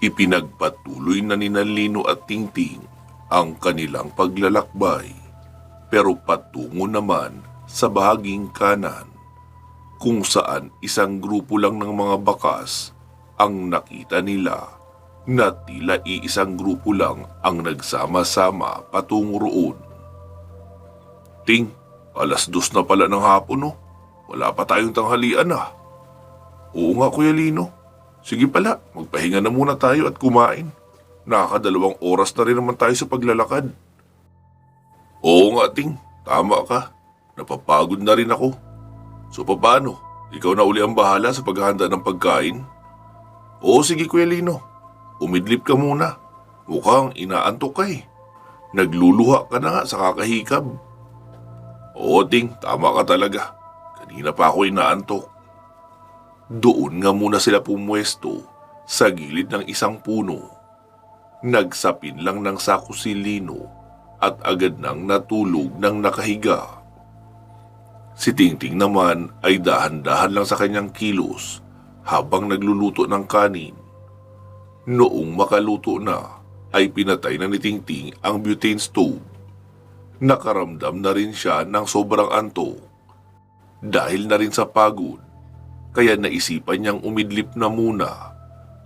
Ipinagpatuloy na ni Lino at Tingting ang kanilang paglalakbay, pero patungo naman sa bahaging kanan, kung saan isang grupo lang ng mga bakas ang nakita nila na tila iisang grupo lang ang nagsama-sama patungo roon. Ting, 2:00 na pala ng hapon, no? Wala pa tayong tanghalian ah. Oo nga, Kuya Lino. Sige pala, magpahinga na muna tayo at kumain. Nakakadalawang oras na rin naman tayo sa paglalakad. Oo nga, Ting. Tama ka. Napapagod na rin ako. So paano? Ikaw na uli ang bahala sa paghahanda ng pagkain? Oo, sige Kuya Lino. Umidlip ka muna. Mukhang inaantok ka eh. Nagluluha ka na nga sa kakahikab. Oo, Ting. Tama ka talaga. Kanina pa ako inaantok. Doon nga muna sila pumwesto sa gilid ng isang puno. Nagsapin lang ng sako si Lino at agad nang natulog ng nakahiga. Si Tingting naman ay dahan-dahan lang sa kanyang kilos habang nagluluto ng kanin. Noong makaluto na ay pinatay na ni Tingting ang butane stove. Nakaramdam na rin siya ng sobrang antok. Dahil na rin sa pagod, kaya naisipan niyang umidlip na muna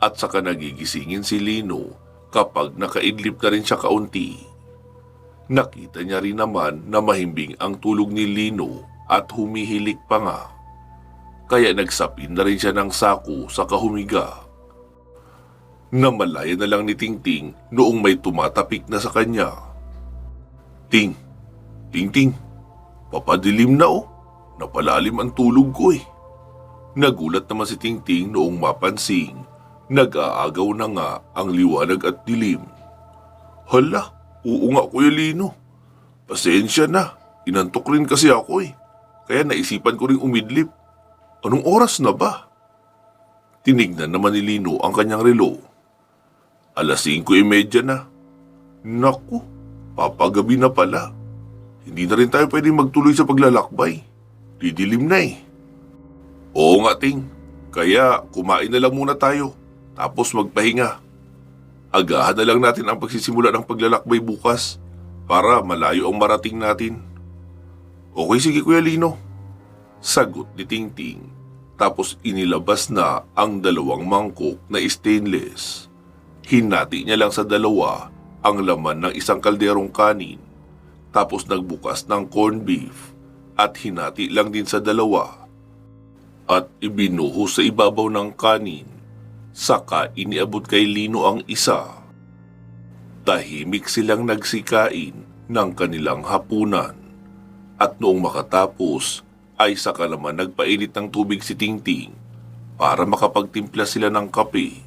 at saka nagigisingin si Lino kapag nakaidlip na rin siya kaunti. Nakita niya rin naman na mahimbing ang tulog ni Lino at humihilik pa nga. Kaya nagsapin na rin siya ng sako sa kahumiga. Namalaya na lang ni Tingting noong may tumatapik na sa kanya. Ting, Tingting, papadilim na oh. Napalalim ang tulog ko eh. Nagulat naman si Tingting noong mapansing nag-aagaw na nga ang liwanag at dilim. Hala, oo nga Kuya Lino. Pasensya na, inantok rin kasi ako eh. Kaya naisipan ko rin umidlip. Anong oras na ba? Tinignan naman ni Lino ang kanyang relo. 5:30 na. Naku, papagabi na pala. Hindi na rin tayo pwedeng magtuloy sa paglalakbay. Didilim na eh. Oo nga Ting, kaya kumain na lang muna tayo, tapos magpahinga. Agahan na lang natin ang pagsisimula ng paglalakbay bukas para malayo ang marating natin. Okay sige Kuya Lino. Sagot ni Tingting, tapos inilabas na ang 2 mangkok na stainless. Hinati niya lang sa 2 ang laman ng isang kalderong kanin, tapos nagbukas ng corned beef at hinati lang din sa 2 at ibinuhos sa ibabaw ng kanin. Saka iniabot kay Lino ang isa. Tahimik silang nagsikain ng kanilang hapunan at noong makatapos ay saka naman nagpainit ng tubig si Tingting para makapagtimpla sila ng kape.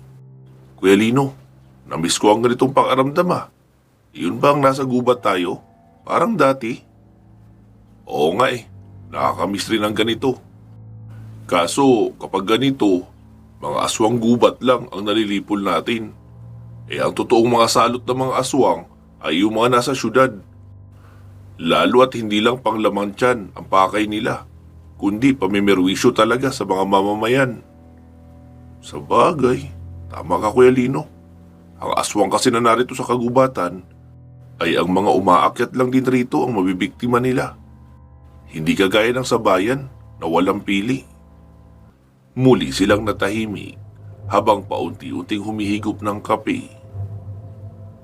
Kuya Lino, namiss ko ang ganitong pang-aramdam ah. Iyon ba ang nasa gubat tayo? Parang dati. Oo nga eh, nakakamiss rin ang ganito. Kaso kapag ganito, mga aswang gubat lang ang nalilipol natin. Ang totoong mga salot ng mga aswang ay yung mga nasa syudad. Lalo at hindi lang panglaman tiyan ang pakay nila, kundi pamimerwisyo talaga sa mga mamamayan. Sa bagay, tama ka Kuya Lino. Ang aswang kasi na narito sa kagubatan ay ang mga umaakyat lang din rito ang mabibiktima nila. Hindi kagaya ng sa bayan na walang pili. Muli silang natahimik habang paunti-unting humihigop ng kape.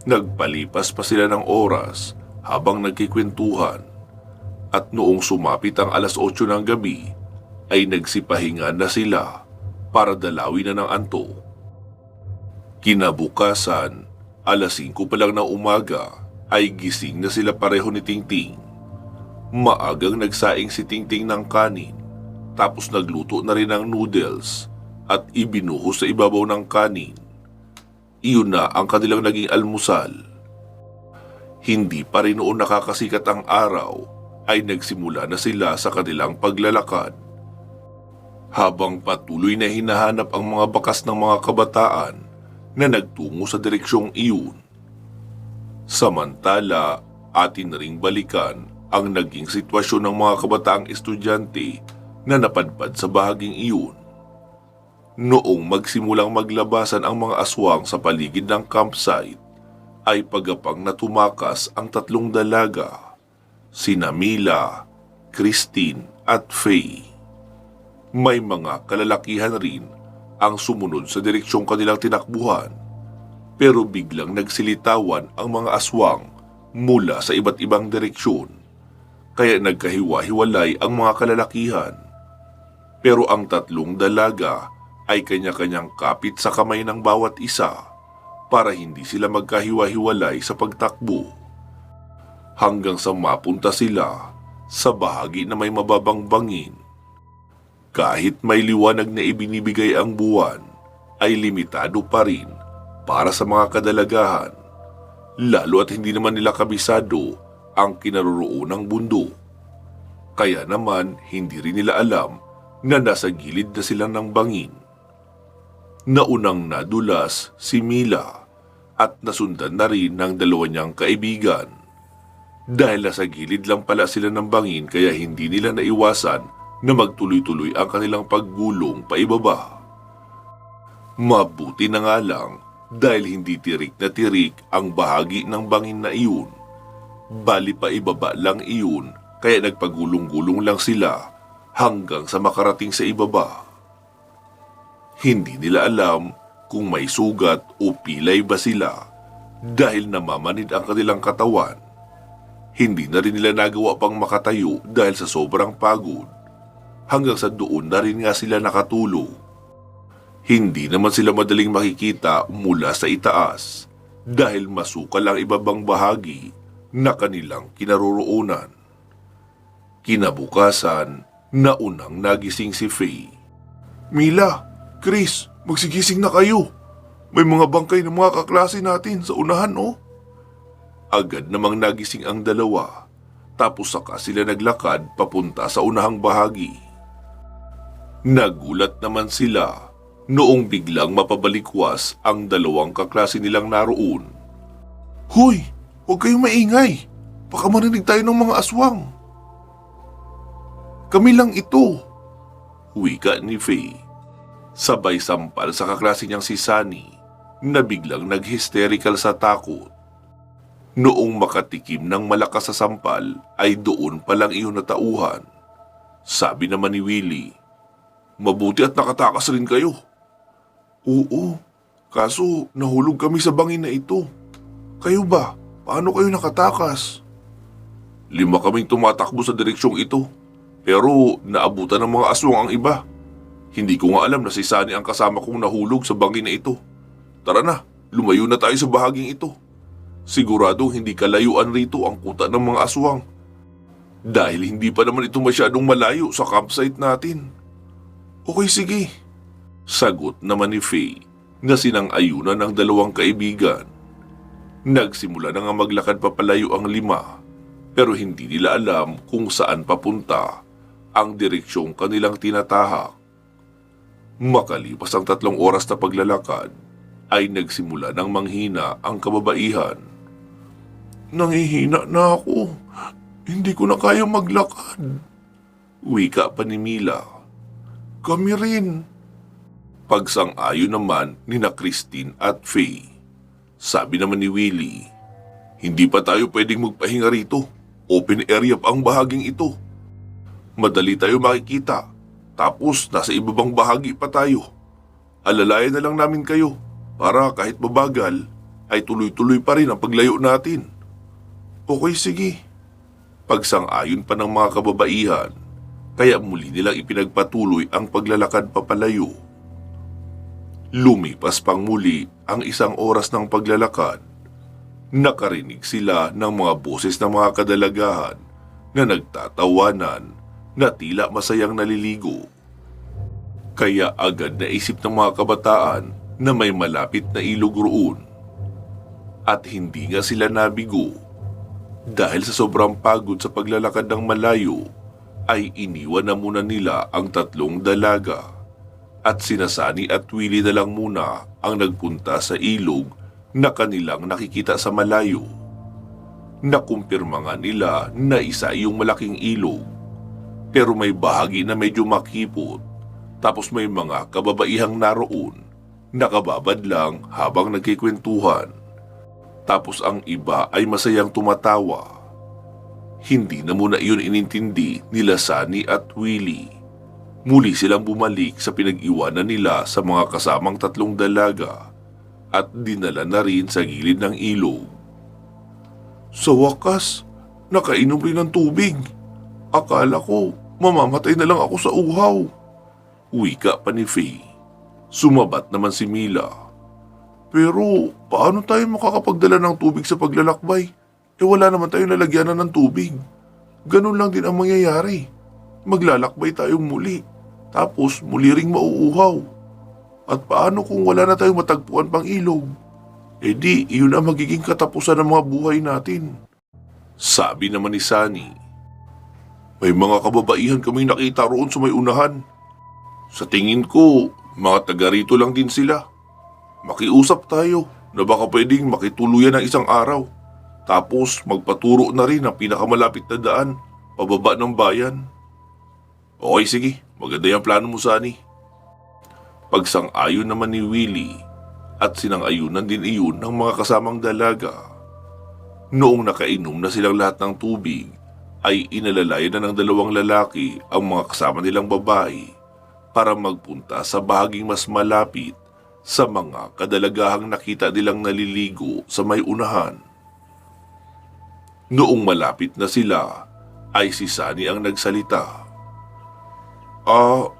Nagpalipas pa sila ng oras habang nagkikwentuhan at noong sumapit ang 8:00 ng gabi ay nagsipahinga na sila para dalawin na ng antok. Kinabukasan, 5:00 pa lang ng umaga ay gising na sila pareho ni Tingting. Maagang nagsaing si Tingting ng kanin, tapos nagluto na rin ng noodles at ibinuhos sa ibabaw ng kanin. Iyon na ang kanilang naging almusal. Hindi pa rin noon nakakasikat ang araw ay nagsimula na sila sa kanilang paglalakad. Habang patuloy na hinahanap ang mga bakas ng mga kabataan na nagtungo sa direksyong iyon. Samantala, atin na ring balikan ang naging sitwasyon ng mga kabataang estudyante na napadpad sa bahaging iyon. Noong magsimulang maglabasan ang mga aswang sa paligid ng campsite, ay pagapang na tumakas ang tatlong dalaga, sina Mila, Christine at Faye. May mga kalalakihan rin ang sumunod sa direksyong kanilang tinakbuhan, pero biglang nagsilitawan ang mga aswang mula sa iba't ibang direksyon, kaya nagkahiwa-hiwalay ang mga kalalakihan. Pero ang tatlong dalaga ay kanya-kanyang kapit sa kamay ng bawat isa para hindi sila magkahiwa-hiwalay sa pagtakbo. Hanggang sa mapunta sila sa bahagi na may mababang bangin. Kahit may liwanag na ibinibigay ang buwan, ay limitado pa rin para sa mga kadalagahan, lalo at hindi naman nila kabisado ang kinaroroon ng bundok. Kaya naman hindi rin nila alam na nasa gilid na sila ng bangin. Naunang nadulas si Mila at nasundan na rin ng dalawa niyang kaibigan. Dahil nasa gilid lang pala sila ng bangin, kaya hindi nila naiwasan na magtuloy-tuloy ang kanilang paggulong paibaba. Mabuti na nga lang dahil hindi tirik na tirik ang bahagi ng bangin na iyon. Bali pa ibaba lang iyon, kaya nagpagulong-gulong lang sila hanggang sa makarating sa ibaba. Hindi nila alam kung may sugat o pilay ba sila dahil namamanid ang kanilang katawan. Hindi na rin nila nagawa pang makatayo dahil sa sobrang pagod. Hanggang sa doon na rin nga sila nakatulog. Hindi naman sila madaling makikita mula sa itaas dahil masukal ang ibabang bahagi na kanilang kinaroroonan. Kinabukasan, naunang nagising si Faye. Mila, Chris, magsigising na kayo. May mga bangkay ng mga kaklase natin sa unahan, oh. Agad namang nagising ang dalawa, tapos saka sila naglakad papunta sa unahang bahagi. Nagulat naman sila noong biglang mapabalikwas ang dalawang kaklase nilang naroon. Hoy, huwag kayong maingay. Baka marinig tayo ng mga aswang. Kami lang ito. Wika ni Faye. Sabay sampal sa kaklase niyang si Sunny na biglang nag-hysterical sa takot. Noong makatikim ng malakas sa sampal ay doon palang iyon natauhan. Sabi naman ni Willie, "Mabuti at nakatakas rin kayo." Oo, kaso nahulog kami sa bangin na ito. Kayo ba? Paano kayo nakatakas? 5 kaming tumatakbo sa direksyong ito, pero naabutan ng mga aswang ang iba. Hindi ko nga alam na si Sunny ang kasama kong nahulog sa bangin na ito. Tara na, lumayo na tayo sa bahaging ito. Sigurado hindi kalayuan rito ang kuta ng mga aswang. Dahil hindi pa naman ito masyadong malayo sa campsite natin. Okay, sige. Sagot naman ni Faye na sinang-ayunan ng dalawang kaibigan. Nagsimula na nga maglakad papalayo ang 5, pero hindi nila alam kung saan papunta ang direksyong kanilang tinatahak. Makalipas ang 3 oras na paglalakad, ay nagsimula ng manghina ang kababaihan. Nangihina na ako. Hindi ko na kaya maglakad. Wika pa ni Mila. Kami rin. Pagsang-ayon naman ni na Christine at Faye. Sabi naman ni Willie, "Hindi pa tayo pwedeng magpahinga rito. Open area pa ang bahaging ito. Madali tayo makikita. Tapos nasa ibabang bahagi pa tayo. Alalayan na lang namin kayo para kahit mabagal ay tuloy-tuloy pa rin ang paglayo natin." Okay, sige. Pagsang-ayon pa ng mga kababaihan, kaya muli nilang ipinagpatuloy ang paglalakad papalayo. Lumipas pang muli ang 1 oras ng paglalakad. Nakarinig sila ng mga boses ng mga kadalagahan na nagtatawanan na tila masayang naliligo. Kaya agad naisip ng mga kabataan na may malapit na ilog roon. At hindi nga sila nabigo. Dahil sa sobrang pagod sa paglalakad ng malayo, ay iniwan na muna nila ang 3 dalaga. At sina Sunny at Willie na lang muna ang nagpunta sa ilog na kanilang nakikita sa malayo. Nakumpirma nga nila na isa yung malaking ilog, pero may bahagi na medyo makipot, Tapos may mga kababaihang naroon, nakababad lang habang nagkikwentuhan. Tapos ang iba ay masayang tumatawa. Hindi na muna iyon inintindi nila Sunny at Willie. Muli silang bumalik sa pinag-iwanan nila sa mga kasamang tatlong dalaga at dinala na rin sa gilid ng ilog. Sa wakas, nakainom rin ng tubig. Akala ko, mamamatay na lang ako sa uhaw. Wika pa ni Faye. Sumabat naman si Mila. Pero, paano tayo makakapagdala ng tubig sa paglalakbay? Wala naman tayong lalagyanan ng tubig. Ganun lang din ang mangyayari. Maglalakbay tayong muli. Tapos muli ring mauuhaw. At paano kung wala na tayong matagpuan pang ilog? Di, iyon ang magiging katapusan ng mga buhay natin. Sabi naman ni Sunny. May mga kababaihan kaming nakita roon sa may unahan. Sa tingin ko, mga taga rito lang din sila. Makiusap tayo na baka pwedeng makituluyan ng isang araw. Tapos magpaturo na rin ang pinakamalapit na daan pababa ng bayan. Okay, sige. Maganda yung plano mo, Sunny. Pagsang-ayon naman ni Willie at sinang-ayunan din iyon ng mga kasamang dalaga. Noong nakainom na silang lahat ng tubig, ay inalalayan na ng dalawang lalaki ang mga kasama nilang babae para magpunta sa bahaging mas malapit sa mga kadalagahang nakita nilang naliligo sa may unahan. Noong malapit na sila, ay si Sunny ang nagsalita.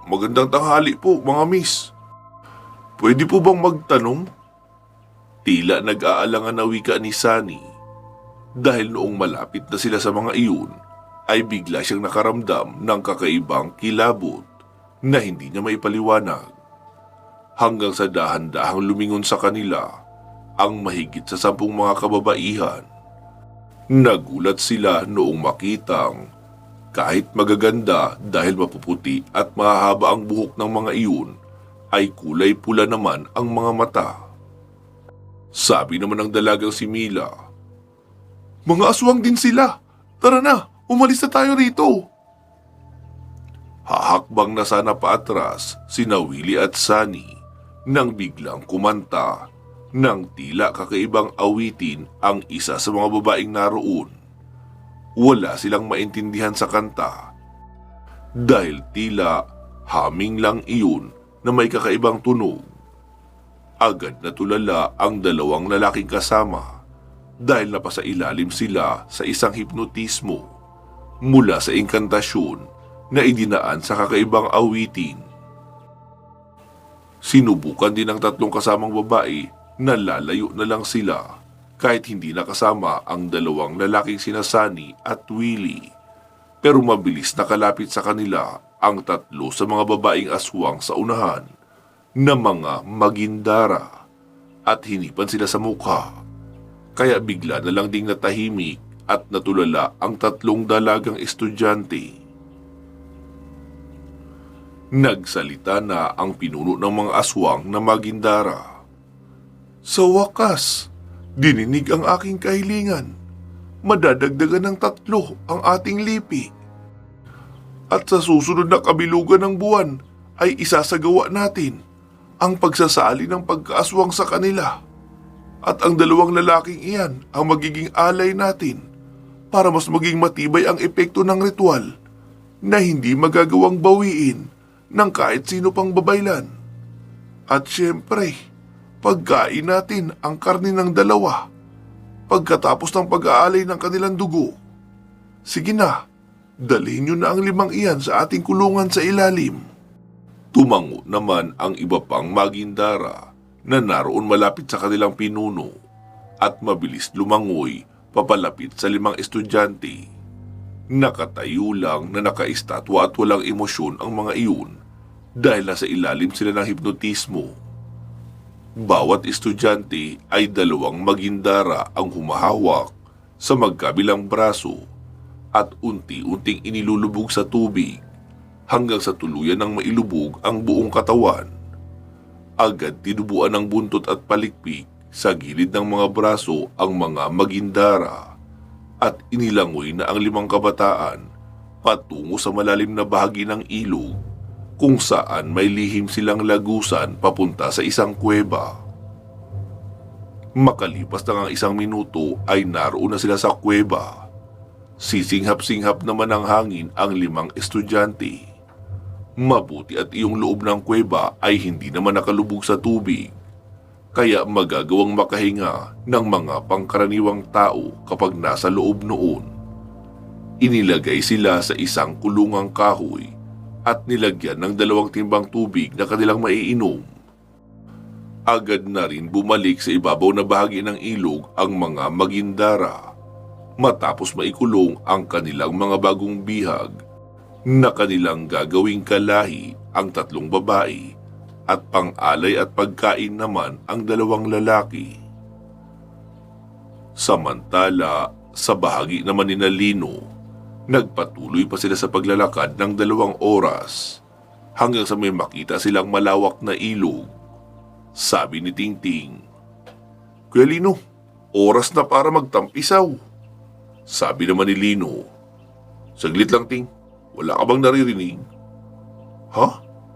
Magandang tanghali po, mga miss. Pwede po bang magtanong? Tila nag-aalangan na wika ni Sunny dahil noong malapit na sila sa mga iyon, ay bigla siyang nakaramdam ng kakaibang kilabot na hindi niya maipaliwanag. Hanggang sa dahan-dahang lumingon sa kanila ang mahigit sa 10 mga kababaihan. Nagulat sila noong makitang kahit magaganda dahil mapuputi at mahaba ang buhok ng mga iyon, ay kulay pula naman ang mga mata. Sabi naman ng dalagang si Mila, Mga aswang din sila. Tara na, umalis na tayo rito. Hahakbang na sana paatras sina Willie at Sunny nang biglang kumanta ng tila kakaibang awitin ang isa sa mga babaeng naroon. Wala silang maintindihan sa kanta dahil tila haming lang iyon na may kakaibang tunog. Agad na tulala ang dalawang lalaking kasama dahil napasailalim sila sa isang hipnotismo mula sa inkantasyon na idinaan sa kakaibang awitin. Sinubukan din ng tatlong kasamang babae na lalayo na lang sila kahit hindi nakasama ang dalawang lalaking sina Sunny at Willie. Pero mabilis nakalapit sa kanila ang tatlo sa mga babaeng aswang sa unahan na mga magindara at hinipan sila sa mukha. Kaya bigla na lang ding natahimik at natulala ang tatlong dalagang estudyante. Nagsalita na ang pinuno ng mga aswang na magindara. Sa wakas, dininig ang aking kahilingan. Madadagdagan ng 3 ang ating lipi. At sa susunod na kabilugan ng buwan ay isasagawa natin ang pagsasali ng pagkaaswang sa kanila. At ang dalawang lalaking iyan ang magiging alay natin para mas maging matibay ang epekto ng ritual na hindi magagawang bawiin ng kahit sino pang babaylan. At syempre, pagkain natin ang karne ng dalawa pagkatapos ng pag-aalay ng kanilang dugo. Sige na, dalhin nyo na ang 5 iyan sa ating kulungan sa ilalim. Tumango naman ang iba pang magindara na naroon malapit sa kanilang pinuno at mabilis lumangoy papalapit sa 5 estudyante. Nakatayo lang na nakaistatwa at walang emosyon ang mga iyon dahil nasa ilalim sila ng hipnotismo. Bawat estudyante ay 2 magindara ang humahawak sa magkabilang braso at unti-unting inilulubog sa tubig hanggang sa tuluyan ng mailubog ang buong katawan. Agad tinubuan ng buntot at palikpik sa gilid ng mga braso ang mga magindara at inilangoy na ang 5 kabataan patungo sa malalim na bahagi ng ilog kung saan may lihim silang lagusan papunta sa isang kuweba. Makalipas na ang 1 minuto ay naroon na sila sa kuweba. Sisinghap-singhap naman ng hangin ang 5 estudyante. Mabuti at iyong loob ng kuweba ay hindi naman nakalubog sa tubig, kaya magagawang makahinga ng mga pangkaraniwang tao kapag nasa loob noon. Inilagay sila sa isang kulungang kahoy at nilagyan ng 2 timbang tubig na kanilang maiinom. Agad na rin bumalik sa ibabaw na bahagi ng ilog ang mga magindara matapos maikulong ang kanilang mga bagong bihag na kanilang gagawing kalahi ang 3 babae at pang-alay at pagkain naman ang 2 lalaki. Samantala, sa bahagi naman ni Lino, nagpatuloy pa sila sa paglalakad ng 2 oras hanggang sa may makita silang malawak na ilog. Sabi ni Tingting, Kuya Lino, oras na para magtampisaw. Sabi naman ni Lino, saglit lang Ting, wala ka bang naririnig? Ha?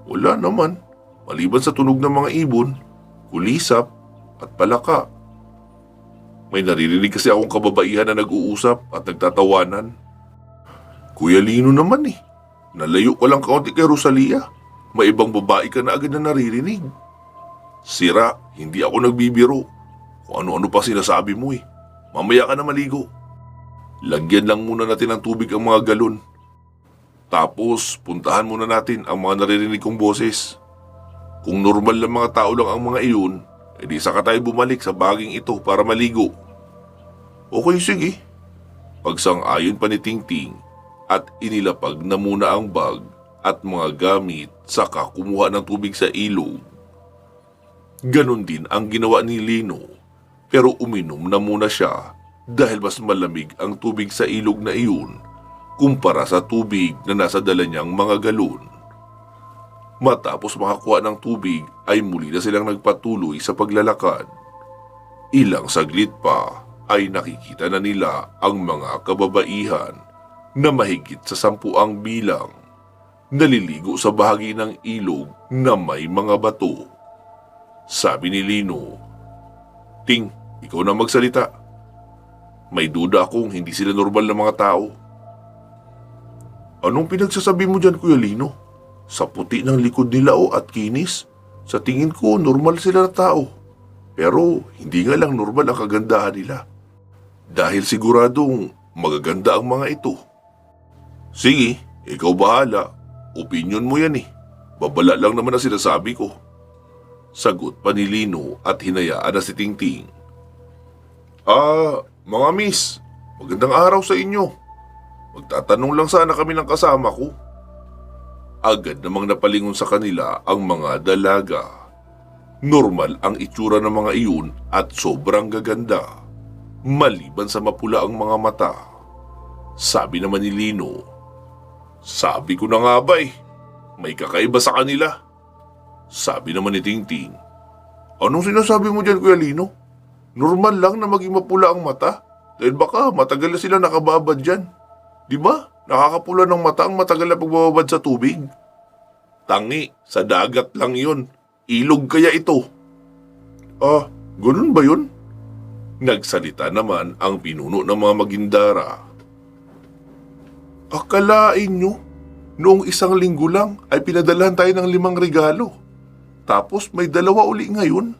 Wala naman. Maliban sa tunog ng mga ibon, kulisap, at palaka. May naririnig kasi akong kababaihan na nag-uusap at nagtatawanan. Kuya Lino naman eh. Nalayo ka lang kaunti kay Rosalia. May ibang babae ka na agad na naririnig. Sira, hindi ako nagbibiro. Kung ano-ano pa sinasabi mo eh. Mamaya ka na maligo. Lagyan lang muna natin ng tubig ang mga galon. Tapos, puntahan muna natin ang mga naririnig kong boses. Kung normal lang mga tao lang ang mga iyon, edi saka tayo bumalik sa baging ito para maligo. Okay, sige. Pagsang-ayon pa ni Tingting at inilapag na muna ang bag at mga gamit saka kumuha ng tubig sa ilog. Ganon din ang ginawa ni Lino, pero uminom na muna siya dahil mas malamig ang tubig sa ilog na iyon kumpara sa tubig na nasa dala niyang mga galon. Matapos makakuha ng tubig ay muli na silang nagpatuloy sa paglalakad. Ilang saglit pa ay nakikita na nila ang mga kababaihan na mahigit sa 10 ang bilang, naliligo sa bahagi ng ilog na may mga bato. Sabi ni Lino, Ting, ikaw na magsalita. May duda akong hindi sila normal na mga tao. Anong pinagsasabi mo dyan, Kuya Lino? Sa puti ng likod nila at kinis, sa tingin ko normal sila na tao. Pero hindi nga lang normal ang kagandahan nila. Dahil siguradong magaganda ang mga ito. Sige, ikaw bahala. Opinyon mo yan eh. Babala lang naman ang sinasabi ko. Sagot pa ni Lino at hinayaan na si Tingting. Mga miss, magandang araw sa inyo. Magtatanong lang sana kami ng kasama ko. Agad namang napalingon sa kanila ang mga dalaga. Normal ang itsura ng mga iyon at sobrang gaganda, maliban sa mapula ang mga mata. Sabi naman ni Lino, sabi ko na nga ba eh, may kakaiba sa kanila. Sabi naman ni Tingting, anong sinasabi mo dyan, Kuya Lino? Normal lang na maging mapula ang mata dahil baka matagal na sila nakababad dyan. Di ba? Nakakapula ng mata ang matagal na pagbababad sa tubig. Tangi, sa dagat lang yun. Ilog kaya ito. Ganun ba yun? Nagsalita naman ang pinuno ng mga magindara. Akalain nyo, noong 1 linggo lang ay pinadalahan tayo ng 5 regalo. Tapos may 2 uli ngayon.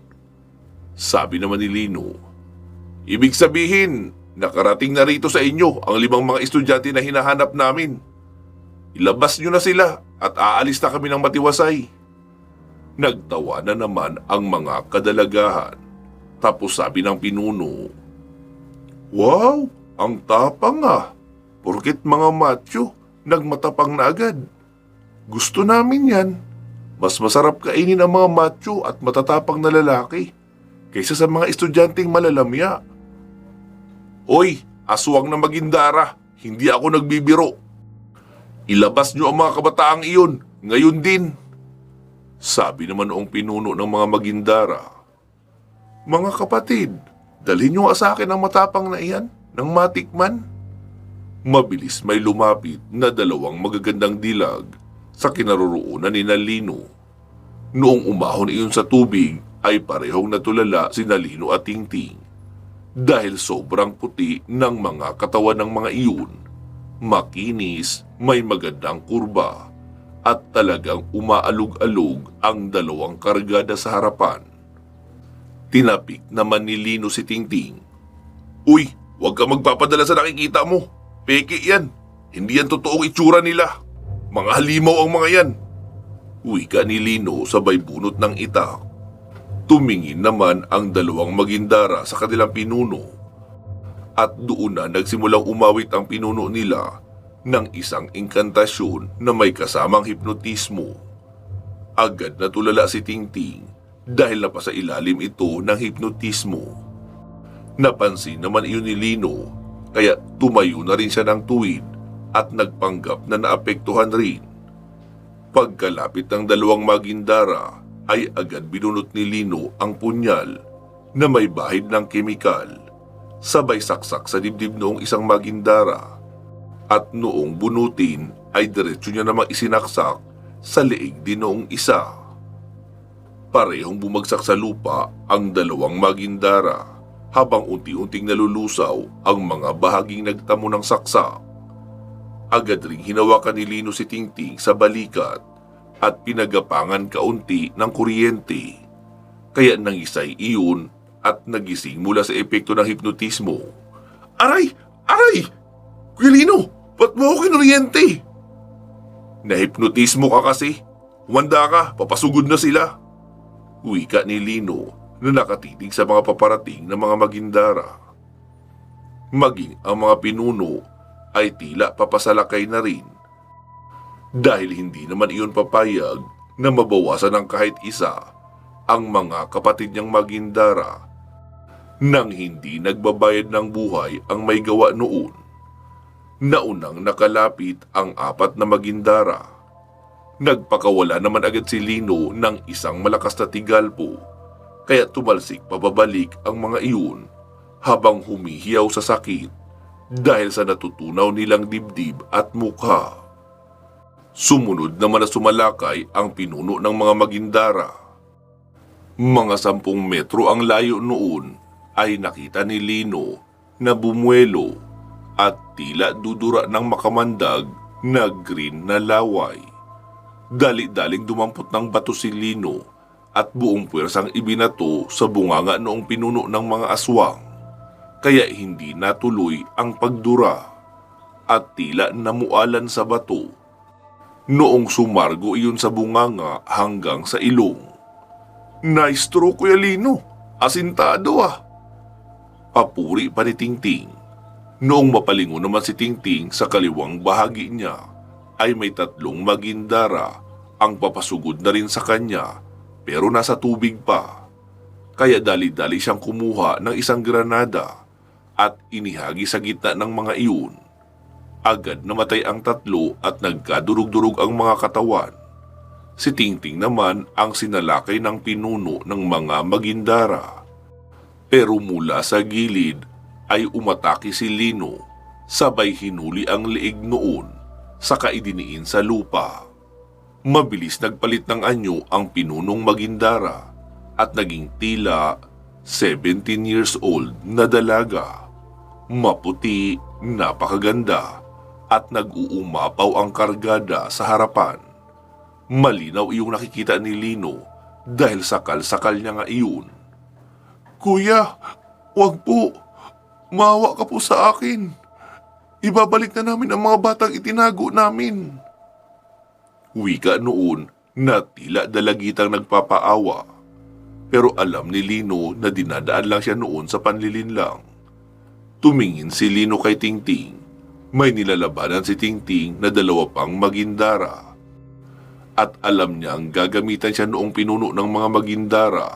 Sabi naman ni Lino, ibig sabihin, nakarating na rito sa inyo ang 5 mga estudyante na hinahanap namin. Ilabas nyo na sila at aalis na kami ng matiwasay. Nagtawa na naman ang mga kadalagahan. Tapos sabi ng pinuno, Wow, ang tapang ah. Porket mga macho, nagmatapang na agad. Gusto namin yan. Mas masarap kainin ang mga macho at matatapang na lalaki kaysa sa mga estudyanteng malalamya. Hoy, aswang na magindara, hindi ako nagbibiro. Ilabas nyo ang mga kabataang iyon, ngayon din. Sabi naman noong pinuno ng mga magindara. Mga kapatid, dalhin nyo sa akin ang matapang na iyan ng matikman. Mabilis may lumapit na 2 magagandang dilag sa kinaroroonan ni Lino. Noong umahon iyon sa tubig ay parehong natulala si Lino at Tingting dahil sobrang puti ng mga katawan ng mga iyon. Makinis, may magandang kurba at talagang umaalog-alog ang dalawang kargada sa harapan. Tinapik naman ni Lino si Tingting. Uy, huwag ka magpapadala sa nakikita mo. Peke yan. Hindi yan totoong itsura nila. Mga halimaw ang mga yan. Wika ni Lino sabay bunot ng itak. Tumingin naman ang dalawang magindara sa kanilang pinuno. At doon na nagsimulang umawit ang pinuno nila ng isang inkantasyon na may kasamang hipnotismo. Agad na tulala si Tingting dahil napasa ilalim ito ng hipnotismo. Napansin naman iyon ni Lino kaya tumayo na rin siya ng tuwid at nagpanggap na naapektuhan rin. Pagkalapit ng dalawang magindara ay agad binunot ni Lino ang punyal na may bahid ng kemikal. Sabay saksak sa dibdib noong isang magindara at noong bunutin ay diretso niya namang isinaksak sa leeg din noong isa. Parehong bumagsak sa lupa ang dalawang magindara habang unti-unting nalulusaw ang mga bahaging nagtamo ng saksak. Agad ring hinawakan ni Lino si Tingting sa balikat at pinagapangan kaunti ng kuryente. Kaya nangisay iyon at nagising mula sa epekto ng hipnotismo. Aray! Aray! Kuya Lino, ba't mo ako kinuryente? Nahipnotismo ka kasi. Humanda ka, papasugod na sila. Wika ni Lino na nakatitig sa mga paparating na mga magindara. Maging ang mga pinuno ay tila papasalakay na rin. Dahil hindi naman iyon papayag na mabawasan ng kahit isa ang mga kapatid niyang magindara nang hindi nagbabayad ng buhay ang may gawa noon. Naunang nakalapit ang 4 na magindara. Nagpakawala naman agad si Lino ng isang malakas na tigalpo, kaya tumalsik pababalik ang mga iyon habang humihiyaw sa sakit dahil sa natutunaw nilang dibdib at mukha. Sumunod naman na sumalakay ang pinuno ng mga magindara. Mga 10 metro ang layo noon ay nakita ni Lino na bumuelo at tila dudura ng makamandag na green na laway. Dali-daling dumampot ng bato si Lino at buong puwersang ibinato sa bunganga noong pinuno ng mga aswang. Kaya hindi natuloy ang pagdura at tila namualan sa bato. Noong sumargo iyon sa bunganga hanggang sa ilong. Nice throw, Kuya Lino. Asintado ah. Papuri pa ni Tingting. Noong mapalingon naman si Tingting sa kaliwang bahagi niya, ay may 3 magindara ang papasugod na rin sa kanya pero nasa tubig pa. Kaya dali-dali siyang kumuha ng isang granada at inihagi sa gitna ng mga iyon. Agad namatay ang 3 at nagkadurog-durog ang mga katawan. Si Tingting naman ang sinalakay ng pinuno ng mga magindara. Pero mula sa gilid ay umatake si Lino, sabay hinuli ang leeg noon, saka idiniin sa lupa. Mabilis nagpalit ng anyo ang pinunong magindara at naging tila 17 years old na dalaga. Maputi, napakaganda at nag-uumapaw ang kargada sa harapan. Malinaw iyong nakikita ni Lino dahil sakal-sakal niya nga iyon. Kuya, wag po. Maawa ka po sa akin. Ibabalik na namin ang mga batang itinago namin. Wika noon na tila dalagitang nagpapaawa. Pero alam ni Lino na dinadaan lang siya noon sa panlilinlang. Tumingin si Lino kay Tingting. May nilalabanan si Tingting na 2 pang magindara. At alam niyang gagamitan siya noong pinuno ng mga magindara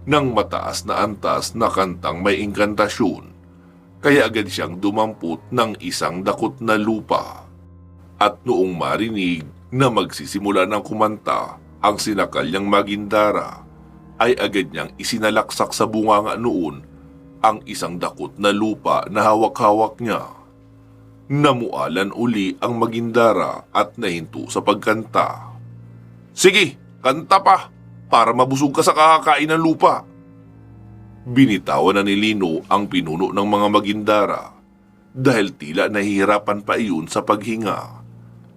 ng mataas na antas na kantang may inkantasyon. Kaya agad siyang dumampot ng isang dakot na lupa. At noong marinig na magsisimula ng kumanta ang sinakal niyang magindara, ay agad niyang isinalaksak sa bunganga noon ang isang dakot na lupa na hawak-hawak niya. Namualan uli ang Magindara at nahinto sa pagkanta. Sige, kanta pa para mabusog ka sa kakakain ng lupa. Binitawan na ni Lino ang pinuno ng mga Magindara dahil tila nahihirapan pa iyon sa paghinga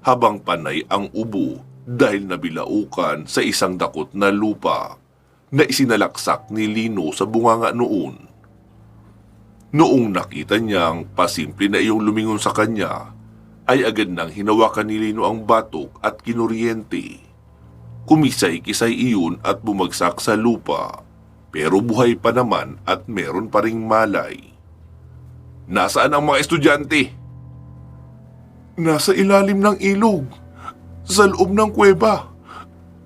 habang panay ang ubo dahil nabilaukan sa isang dakot na lupa na isinalaksak ni Lino sa bunganga noon. Noong nakita niyang pasimple na iyong lumingon sa kanya, ay agad nang hinawakan ni Lino ang batok at kinuryente. Kumisay-kisay iyon at bumagsak sa lupa, pero buhay pa naman at meron pa ring malay. Nasaan ang mga estudyante? Nasa ilalim ng ilog. Sa loob ng kuweba.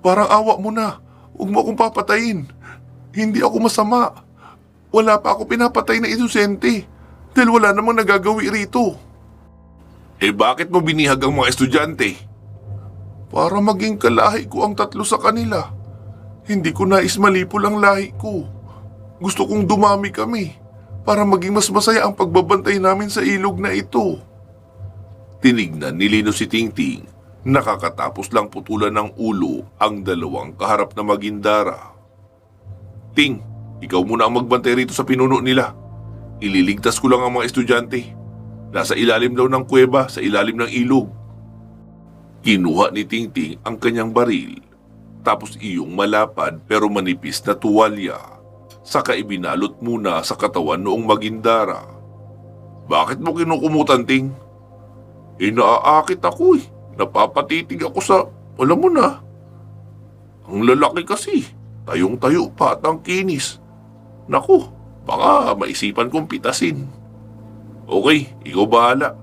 Parang awa mo na. Huwag mo akong papatayin. Hindi ako masama. Wala pa ako pinapatay na inosente. Dahil wala namang nagagawi rito. Bakit mo binihag ang mga estudyante? Para maging kalahi ko ang tatlo sa kanila. Hindi ko nais malipol ang lahi ko. Gusto kong dumami kami para maging mas masaya ang pagbabantay namin sa ilog na ito. Tinignan ni Lino si Tingting. Nakakatapos lang putulan ng ulo ang dalawang kaharap na Magindara. Ting, ikaw muna ang magbantay rito sa pinuno nila. Ililigtas ko lang ang mga estudyante. Nasa ilalim daw ng kuweba, sa ilalim ng ilog. Kinuha ni Tingting ang kanyang baril, tapos iyong malapad pero manipis na tuwalya. Saka ibinalot muna sa katawan noong Magindara. Bakit mo kinukumutan, Ting? Inaakit ako eh. Napapatitig ako sa, alam mo na. Ang lalaki kasi, tayong-tayo pa at ang kinis. Naku, baka maisipan kong pitasin. Okay, ikaw bahala.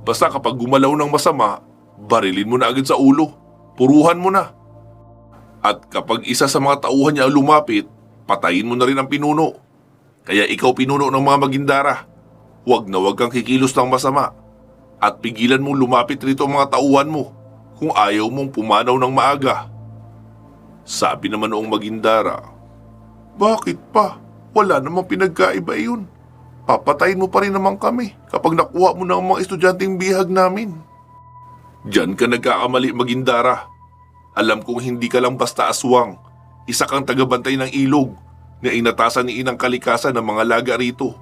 Basta kapag gumalaw ng masama, barilin mo na agad sa ulo. Puruhan mo na. At kapag isa sa mga tauhan niya lumapit, patayin mo na rin ang pinuno. Kaya ikaw pinuno ng mga Magindara. Huwag na huwag kang kikilos ng masama. At pigilan mong lumapit rito ang mga tauhan mo kung ayaw mong pumanaw ng maaga. Sabi naman noong Magindara. Bakit pa? Wala namang pinagkaiba yun. Papatayin mo pa rin naman kami kapag nakuha mo na ang mga estudyanteng bihag namin. Diyan ka nagkakamali, Magindara. Alam kong hindi ka lang basta aswang. Isa kang tagabantay ng ilog na inatasan ni Inang Kalikasan ng mga laga rito.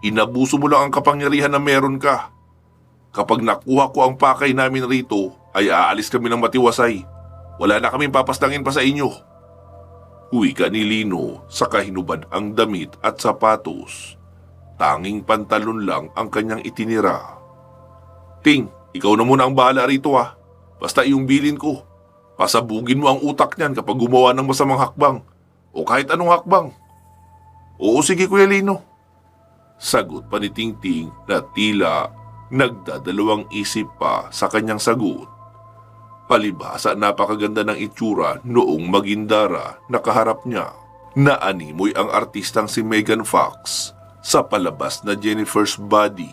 Inabuso mo lang ang kapangyarihan na meron ka. Kapag nakuha ko ang pakay namin rito, ay aalis kami ng matiwasay. Wala na kaming papastangin pa sa inyo. Uwi ka ni Lino, saka hinubad ang damit at sapatos. Tanging pantalon lang ang kanyang itinira. Ting, ikaw na muna ang bahala rito ha. Basta iyong bilin ko. Pasabugin mo ang utak niyan kapag gumawa ng masamang hakbang. O kahit anong hakbang. Oo sige Kuya Lino. Sagot pa ni Tingting na tila nagdadalawang isip pa sa kanyang sagot. Palibhasa napakaganda ng itsura noong Magindara na kaharap niya. Naanimoy ang artistang si Megan Fox sa palabas na Jennifer's Body.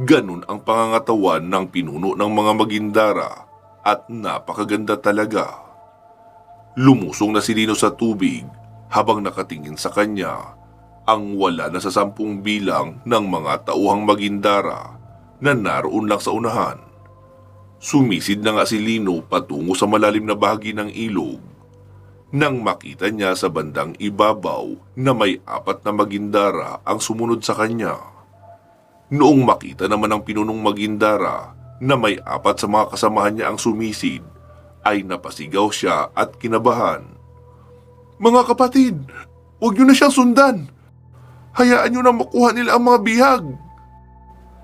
Ganun ang pangangatawan ng pinuno ng mga Magindara at napakaganda talaga. Lumusong na si Lino sa tubig habang nakatingin sa kanya ang wala na sa 10 bilang ng mga tauhang Magindara na naroon lang sa unahan. Sumisid na nga si Lino patungo sa malalim na bahagi ng ilog nang makita niya sa bandang ibabaw na may 4 na Magindara ang sumunod sa kanya. Noong makita naman ng pinunong Magindara na may 4 sa mga kasamahan niya ang sumisid, ay napasigaw siya at kinabahan. Mga kapatid, huwag niyo na siyang sundan. Hayaan niyo na makuha nila ang mga bihag.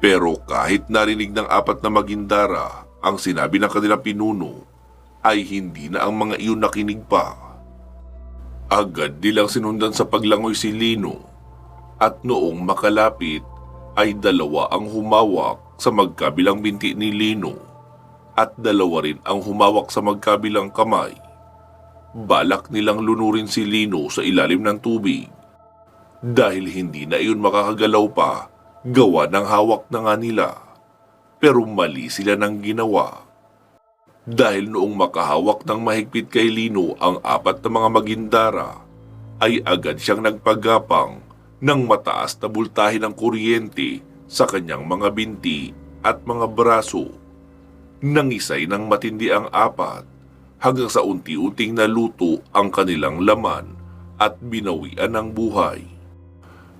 Pero kahit narinig ng 4 na Magindara ang sinabi ng kanilang pinuno, ay hindi na ang mga iyon nakinig pa. Agad nilang sinundan sa paglangoy si Lino at noong makalapit ay 2 ang humawak sa magkabilang binti ni Lino at 2 rin ang humawak sa magkabilang kamay. Balak nilang lunurin si Lino sa ilalim ng tubig dahil hindi na iyon makakagalaw pa gawa ng hawak na nga nila. Pero mali sila ng ginawa. Dahil noong makahawak ng mahigpit kay Lino ang 4 na mga Magindara, ay agad siyang nagpagapang ng mataas na bultahe ng kuryente sa kanyang mga binti at mga braso. Nangisay ng matindi ang apat hanggang sa unti-unting naluto ang kanilang laman at binawian ng buhay.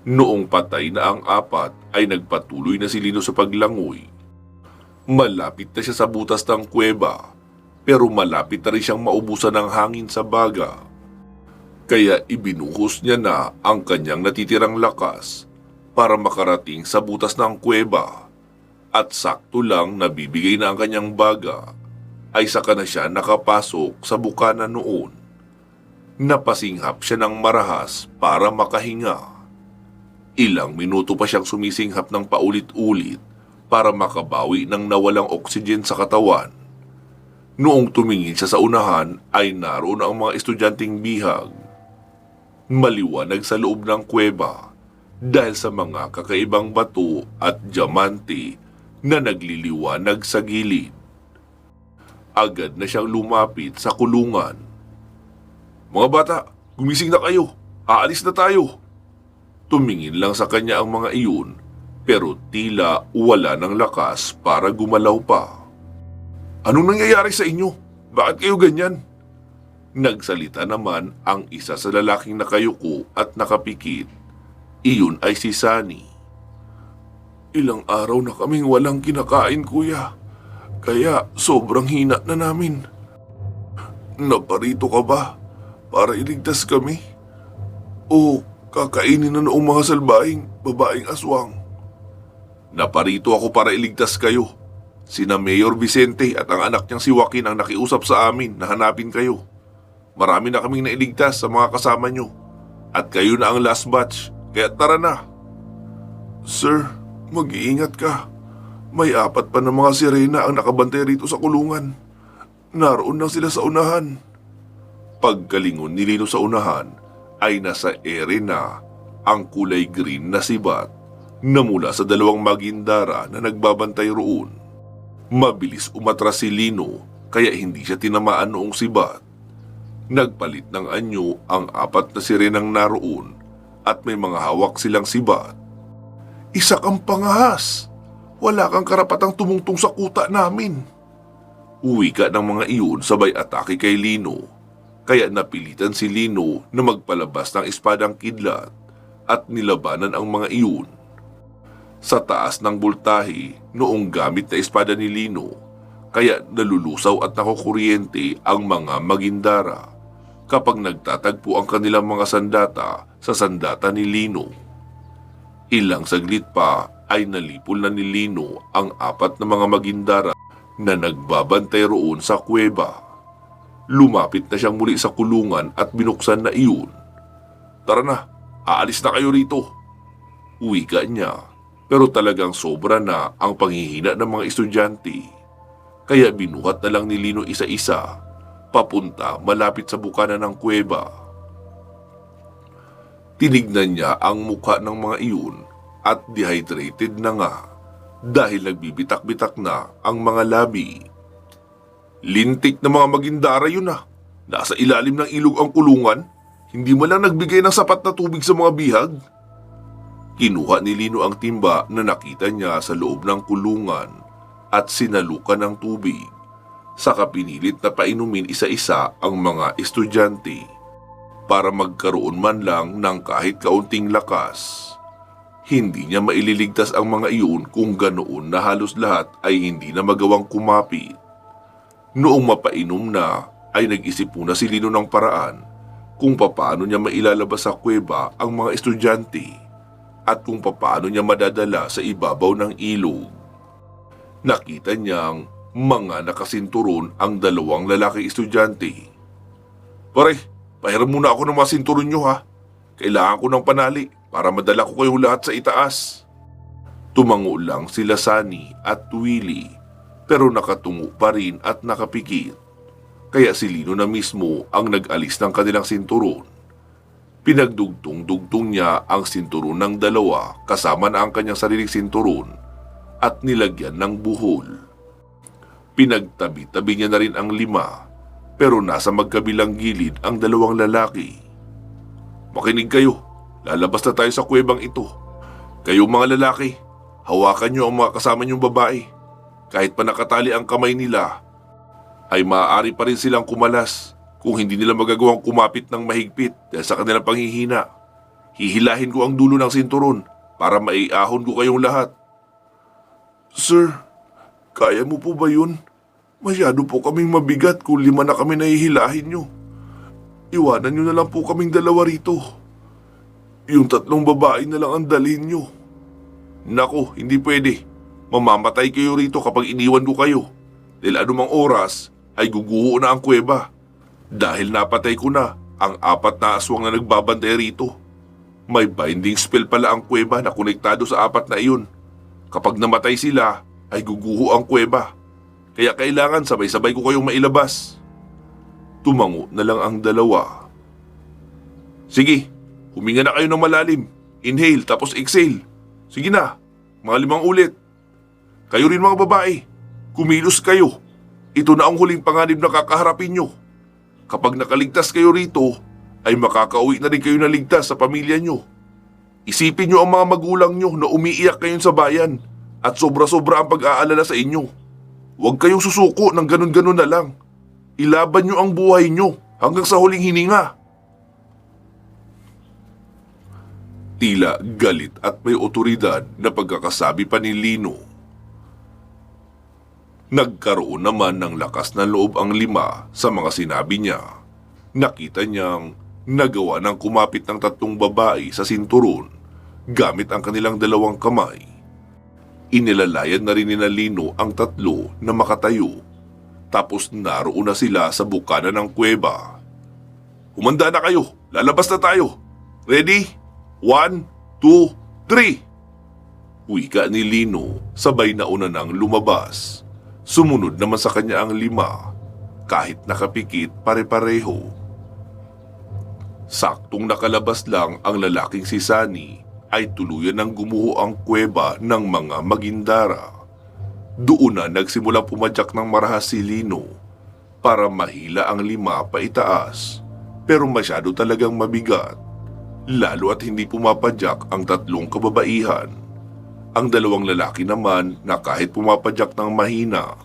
Noong patay na ang apat ay nagpatuloy na si Lino sa paglangoy. Malapit na siya sa butas ng kuweba, pero malapit na rin siyang maubusan ng hangin sa baga. Kaya ibinuhos niya na ang kanyang natitirang lakas para makarating sa butas ng kuweba. At sakto lang nabibigay na ang kanyang baga, ay saka na siya nakapasok sa bukana noon. Napasinghap siya ng marahas para makahinga. Ilang minuto pa siyang sumisinghap ng paulit-ulit para makabawi ng nawalang oksigen sa katawan. Noong tumingin siya sa unahan ay naroon ang mga estudyanteng bihag. Maliwanag sa loob ng kuweba dahil sa mga kakaibang bato at diamante na nagliliwanag sa gilid. Agad na siyang lumapit sa kulungan. "Mga bata, gumising na kayo. Aalis na tayo." Tumingin lang sa kanya ang mga iyon, pero tila wala ng lakas para gumalaw pa. "Anong nangyayari sa inyo? Bakit kayo ganyan?" Nagsalita naman ang isa sa lalaking nakayuko at nakapikit. Iyon ay si Sunny. "Ilang araw na kaming walang kinakain, kuya. Kaya sobrang hina na namin." "Naparito ka ba para iligtas kami? O kakainin na noong mga salbahing babaeng aswang?" "Naparito ako para iligtas kayo. Sina Mayor Vicente at ang anak niyang si Joaquin ang nakiusap sa amin na hanapin kayo. Marami na kaming nailigtas sa mga kasama niyo. At kayo na ang last batch, kaya tara na." "Sir, mag-iingat ka. May 4 pa na mga sirena ang nakabantay rito sa kulungan. Naroon lang sila sa unahan." Pagkalingon ni Lino sa unahan ay nasa ere na ang kulay green na sibat na mula sa 2 magindara na nagbabantay roon. Mabilis umatras si Lino kaya hindi siya tinamaan noong sibat. Nagpalit ng anyo ang 4 na sirenang naroon at may mga hawak silang sibat. "Isa kang pangahas. Wala kang karapatang tumungtong sa kuta namin." Wika ng mga iyon sabay atake kay Lino, kaya napilitan si Lino na magpalabas ng espadang kidlat at nilabanan ang mga iyon. Sa taas ng bultahe noong gamit na espada ni Lino, kaya nalulusaw at nakukuryente ang mga magindara kapag nagtatagpo ang kanilang mga sandata sa sandata ni Lino. Ilang saglit pa ay nalipol na ni Lino ang 4 na mga magindara na nagbabantay roon sa kuweba. Lumapit na siyang muli sa kulungan at binuksan na iyon. "Tara na, aalis na kayo rito." Wika niya, pero talagang sobra na ang panghihina ng mga estudyante. Kaya binuhat na lang ni Lino isa-isa, papunta malapit sa bukana ng kuweba. Tinignan niya ang mukha ng mga iyon at dehydrated na nga dahil nagbibitak-bitak na ang mga labi. "Lintik na mga magindara yun ah. Nasa ilalim ng ilog ang kulungan. Hindi mo lang nagbigay ng sapat na tubig sa mga bihag." Kinuha ni Lino ang timba na nakita niya sa loob ng kulungan at sinalukan ng tubig. Saka pinilit na painumin isa-isa ang mga estudyante para magkaroon man lang ng kahit kaunting lakas. Hindi niya maililigtas ang mga iyon kung ganoon na halos lahat ay hindi na magawang kumapit. Noong mapainom na ay nag-isip muna si Lino ng paraan kung papaano niya mailalabas sa kuweba ang mga estudyante at kung papaano niya madadala sa ibabaw ng ilog. Nakita niyang mga nakasinturon ang 2 lalaki estudyante. "Pare, pahiram muna ako ng mga sinturon niyo ha. Kailangan ko ng panali para madala ko kayong lahat sa itaas." Tumango lang sila Sunny at Willie, pero nakatungo pa rin at nakapikit. Kaya si Lino na mismo ang nag-alis ng kanilang sinturon. Pinagdugtong-dugtong niya ang sinturon ng 2 kasama na ang kanyang sariling sinturon at nilagyan ng buhol. Pinagtabi-tabi niya na rin ang 5, pero nasa magkabilang gilid ang 2 lalaki. "Makinig kayo, lalabas na tayo sa kuwebang ito. Kayong mga lalaki, hawakan niyo ang mga kasama niyong babae. Kahit pa nakatali ang kamay nila, ay maaari pa rin silang kumalas kung hindi nila magagawang kumapit ng mahigpit dahil sa kanilang panghihina. Hihilahin ko ang dulo ng sinturon para maiahon ko kayong lahat. Sir, kaya mo po ba yun? Masyado po kaming mabigat kung 5 na kami nahihilahin nyo. Iwanan nyo na lang po kaming 2 rito. Yung 3 babae na lang ang dalhin nyo. Naku, hindi pwede. Mamamatay kayo rito kapag iniwan ko kayo. Dahil anumang oras ay guguho na ang kuweba. Dahil napatay ko na ang 4 na aswang na nagbabantay rito. May binding spell pala ang kuweba na konektado sa 4 na iyon. Kapag namatay sila, ay guguho ang kuweba. Kaya kailangan sabay-sabay ko kayong mailabas. Tumango na lang ang 2. Sige, huminga na kayo ng malalim. Inhale tapos exhale. Sige na, mga 5 ulit. Kayo rin mga babae, kumilos kayo. Ito na ang huling panganib na kakaharapin nyo. Kapag nakaligtas kayo rito, ay makakauwi na rin kayo na ligtas sa pamilya nyo. Isipin nyo ang mga magulang nyo na umiiyak ngayon sa bayan at sobra-sobra ang pag-aalala sa inyo. Huwag kayong susuko ng ganun-ganun na lang. Ilaban nyo ang buhay nyo hanggang sa huling hininga. Tila galit at may otoridad na pagkakasabi pa ni Lino. Nagkaroon naman ng lakas na loob ang 5 sa mga sinabi niya. Nakita niyang nagawa ng kumapit ng 3 babae sa sinturon gamit ang kanilang 2 kamay. Inilalayan na rin ni Lino ang 3 na makatayo. Tapos naroon na sila sa bukana ng kuweba. Humanda na kayo, lalabas na tayo. Ready? 1, 2, 3. Wika ni Lino, sabay na una nang lumabas. Sumunod naman sa kanya ang 5, kahit nakapikit pare-pareho. Saktong nakalabas lang ang lalaking si Sunny ay tuluyan ng gumuho ang kuweba ng mga magindara. Doon na nagsimulang pumadyak ng marahas si Lino para mahila ang 5 paitaas, pero masyado talagang mabigat, lalo at hindi pumapadyak ang 3 kababaihan. Ang 2 lalaki naman na kahit pumapadyak ng mahina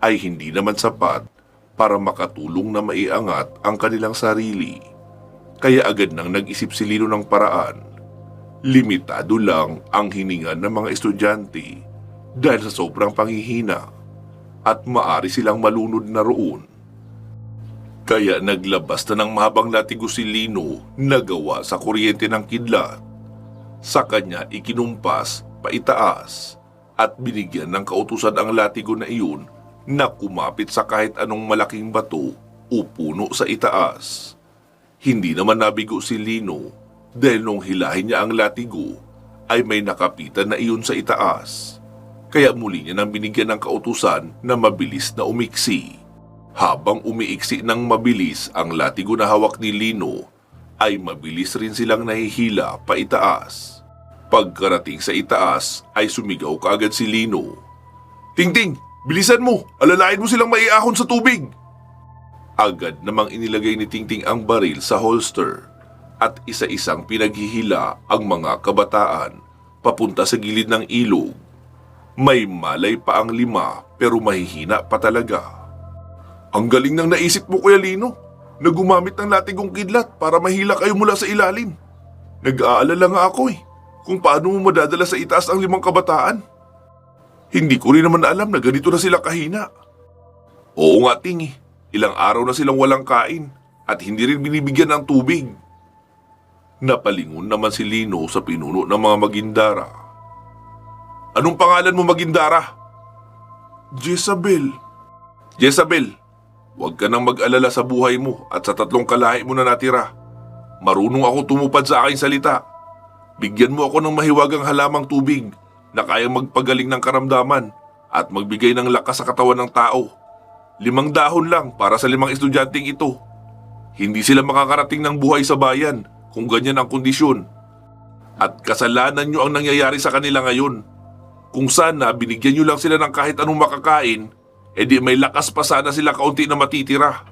ay hindi naman sapat para makatulong na maiangat ang kanilang sarili. Kaya agad nang nag-isip si Lino ng paraan. Limitado lang ang hininga ng mga estudyante dahil sa sobrang panghihina at maari silang malunod na roon. Kaya naglabas na ng mahabang latigo si Lino na gawa sa kuryente ng kidlat. Sa kanya ikinumpas paitaas at binigyan ng kautusan ang latigo na iyon na kumapit sa kahit anong malaking bato o puno sa itaas. Hindi naman nabigo si Lino dahil nung hilahin niya ang latigo ay may nakapitan na iyon sa itaas. Kaya muli niya nang binigyan ng kautusan na mabilis na umiksi. Habang umiiksi ng mabilis ang latigo na hawak ni Lino, ay mabilis rin silang nahihila paitaas. Pagkarating sa itaas ay sumigaw kaagad si Lino. Tingting, bilisan mo! Alalain mo silang maiahon sa tubig! Agad namang inilagay ni Tingting ang baril sa holster at isa-isang pinaghihila ang mga kabataan papunta sa gilid ng ilog. May malay pa ang 5 pero mahihina pa talaga. Ang galing ng naisip mo, Kuya Lino, na gumamit ng latigong kidlat para mahila kayo mula sa ilalim. Nag-aalala nga ako kung paano mo madadala sa itaas ang 5 kabataan. Hindi ko rin naman alam na ganito na sila kahina. Oo nga, Ting. Ilang araw na silang walang kain at hindi rin binibigyan ng tubig. Napalingon naman si Lino sa pinuno ng mga magindara. Anong pangalan mo, magindara? Jezabel. Jezabel, huwag ka nang mag-alala sa buhay mo at sa 3 kalahi mo na natira. Marunong ako tumupad sa aking salita. Bigyan mo ako ng mahiwagang halamang tubig na kayang magpagaling ng karamdaman at magbigay ng lakas sa katawan ng tao. 5 dahon lang para sa 5 estudyanteng ito. Hindi sila makakarating ng buhay sa bayan kung ganyan ang kondisyon. At kasalanan nyo ang nangyayari sa kanila ngayon. Kung sana binigyan nyo lang sila ng kahit anong makakain, edi may lakas pa sana sila kaunti na matitira.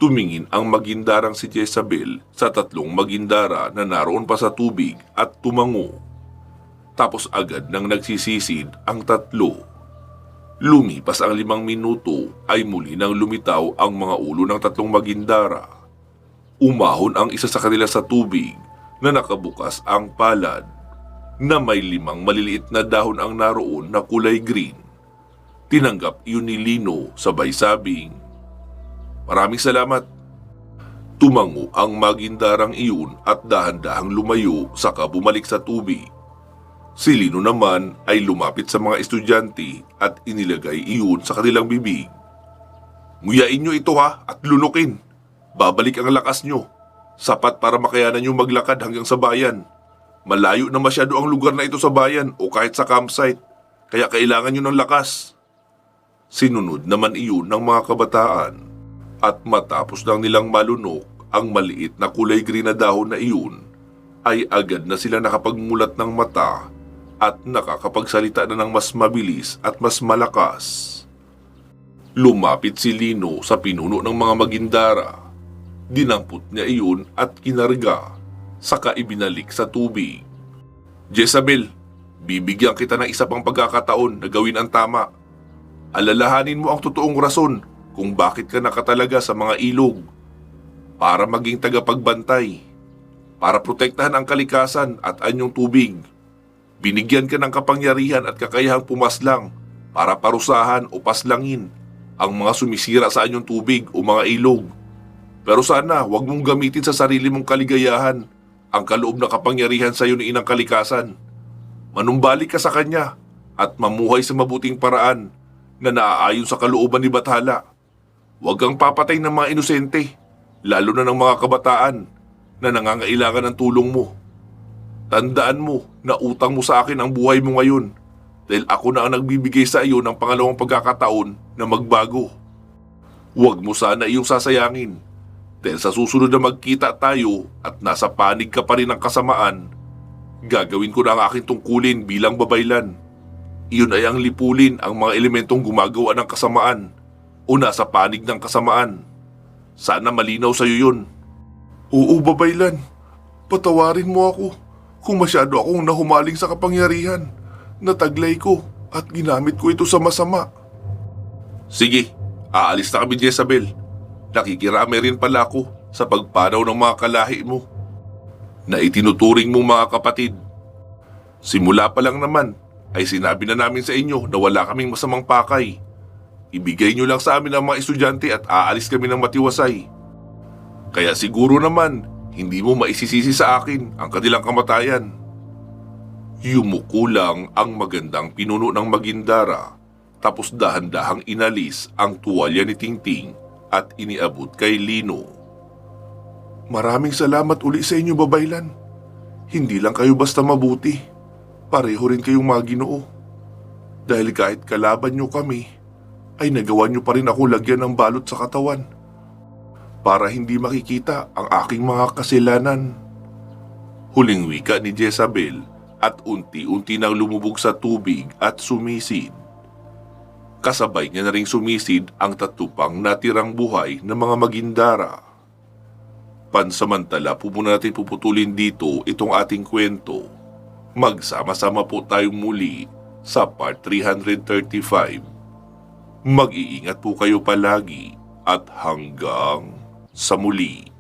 Tumingin ang magindarang si Jezabel sa 3 magindara na naroon pa sa tubig at tumango. Tapos agad nang nagsisisid ang tatlo. Lumipas ang 5 minuto ay muli nang lumitaw ang mga ulo ng tatlong magindara. Umahon ang isa sa kanila sa tubig na nakabukas ang palad na may 5 maliliit na dahon ang naroon na kulay green. Tinanggap iyon ni Lino sabay sabing, "Maraming salamat." Tumango ang magindarang iyon at dahan-dahang lumayo saka bumalik sa tubig. Si Lino naman ay lumapit sa mga estudyante at inilagay iyon sa kanilang bibig. "Nguyain nyo ito ha at lunukin. Babalik ang lakas nyo. Sapat para makayanan nyo maglakad hanggang sa bayan. Malayo na masyado ang lugar na ito sa bayan o kahit sa campsite, kaya kailangan nyo ng lakas." Sinunod naman iyon ng mga kabataan at matapos lang nilang malunok ang maliit na kulay green na dahon na iyon, ay agad na sila nakapagmulat ng mata at nakakapagsalita na ng mas mabilis at mas malakas. Lumapit si Lino sa pinuno ng mga magindara. Dinampot niya iyon at kinarga, saka ibinalik sa tubig. "Jezabel, bibigyan kita ng isa pang pagkakataon na gawin ang tama. Alalahanin mo ang totoong rason kung bakit ka nakatalaga sa mga ilog. Para maging tagapagbantay, para protektahan ang kalikasan at anyong tubig. Binigyan ka ng kapangyarihan at kakayahang pumaslang para parusahan o paslangin ang mga sumisira sa anyong tubig o mga ilog. Pero sana huwag mong gamitin sa sarili mong kaligayahan ang kaloob na kapangyarihan sa iyo ni Inang Kalikasan. Manumbalik ka sa kanya at mamuhay sa mabuting paraan na naaayon sa kalooban ni Bathala. Huwag kang papatay ng mga inosente, lalo na ng mga kabataan na nangangailangan ng tulong mo. Tandaan mo na utang mo sa akin ang buhay mo ngayon dahil ako na ang nagbibigay sa iyo ng pangalawang pagkakataon na magbago. Huwag mo sana iyong sasayangin dahil sa susunod na magkita tayo at nasa panig ka pa rin ng kasamaan, gagawin ko na ang aking tungkulin bilang babaylan. Iyon ay ang lipulin ang mga elementong gumagawa ng kasamaan o nasa panig ng kasamaan. Sana malinaw sa iyo yun." Oo, babaylan. Patawarin mo ako kung masyado akong nahumaling sa kapangyarihan. Nataglay ko at ginamit ko ito sa masama. "Sige, aalis na kami, Jezabel. Nakikirami rin pala ako sa pagpanaw ng mga kalahi mo na itinuturing mong mga kapatid. Simula pa lang naman ay sinabi na namin sa inyo na wala kaming masamang pakay. Ibigay nyo lang sa amin ang mga estudyante at aalis kami ng matiwasay. Kaya siguro naman hindi mo maisisisi sa akin ang kanilang kamatayan." Yumuko lang ang magandang pinuno ng magindara, tapos dahan-dahang inalis ang tuwalya ni Tingting at iniabot kay Lino. Maraming salamat uli sa inyo, babaylan. Hindi lang kayo basta mabuti. Pareho rin kayong mga Ginoo. Dahil kahit kalaban nyo kami, ay nagawa nyo pa rin ako lagyan ng balot sa katawan para hindi makikita ang aking mga kasalanan. Huling wika ni Jezabel at unti-unti nang lumubog sa tubig at sumisid. Kasabay niya na ring sumisid ang tatupang natirang buhay ng mga magindara. Pansamantala po muna natin puputulin dito itong ating kwento. Magsama-sama po tayong muli sa part 335. Mag-iingat po kayo palagi at hanggang sa muli.